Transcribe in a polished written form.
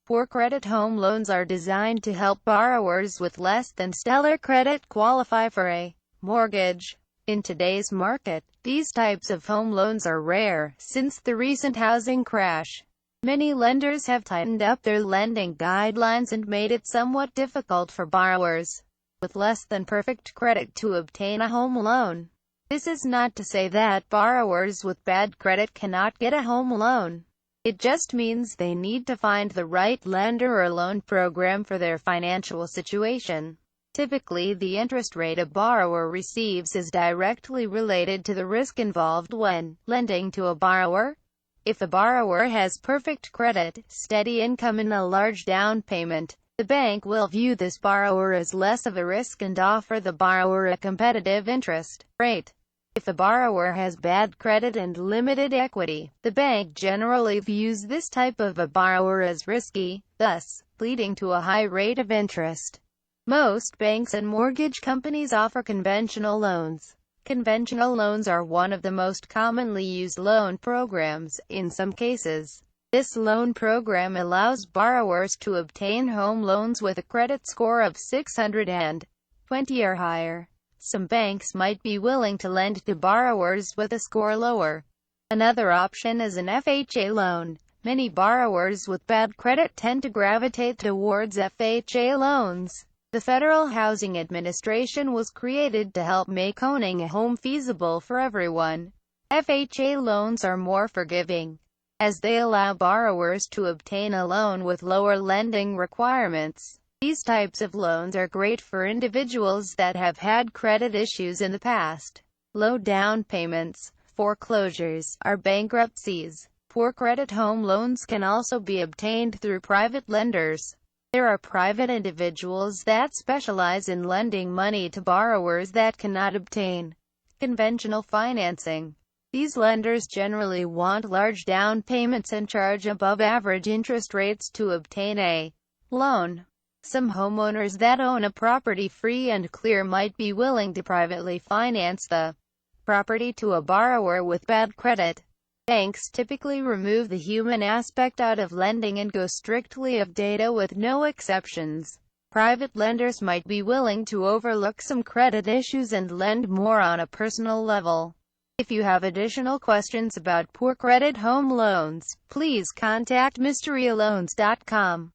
Poor credit home loans are designed to help borrowers with less than stellar credit qualify for a mortgage. In today's market, these types of home loans are rare. Since the recent housing crash, many lenders have tightened up their lending guidelines and made it somewhat difficult for borrowers with less than perfect credit to obtain a home loan. This is not to say that borrowers with bad credit cannot get a home loan. It just means they need to find the right lender or loan program for their financial situation. Typically, the interest rate a borrower receives is directly related to the risk involved when lending to a borrower. If the borrower has perfect credit, steady income and a large down payment, the bank will view this borrower as less of a risk and offer the borrower a competitive interest rate. If the borrower has bad credit and limited equity, the bank generally views this type of a borrower as risky, thus leading to a high rate of interest. Most banks and mortgage companies offer conventional loans. Conventional loans are one of the most commonly used loan programs. In some cases, this loan program allows borrowers to obtain home loans with a credit score of 620 or higher. Some banks might be willing to lend to borrowers with a score lower. Another option is an FHA loan. Many borrowers with bad credit tend to gravitate towards FHA loans. The Federal Housing Administration was created to help make owning a home feasible for everyone. FHA loans are more forgiving, as they allow borrowers to obtain a loan with lower lending requirements. These types of loans are great for individuals that have had credit issues in the past. Low down payments, foreclosures, or bankruptcies. Poor credit home loans can also be obtained through private lenders. There are private individuals that specialize in lending money to borrowers that cannot obtain conventional financing. These lenders generally want large down payments and charge above average interest rates to obtain a loan. Some homeowners that own a property free and clear might be willing to privately finance the property to a borrower with bad credit. Banks typically remove the human aspect out of lending and go strictly of data with no exceptions. Private lenders might be willing to overlook some credit issues and lend more on a personal level. If you have additional questions about poor credit home loans, please contact mysteryloans.com.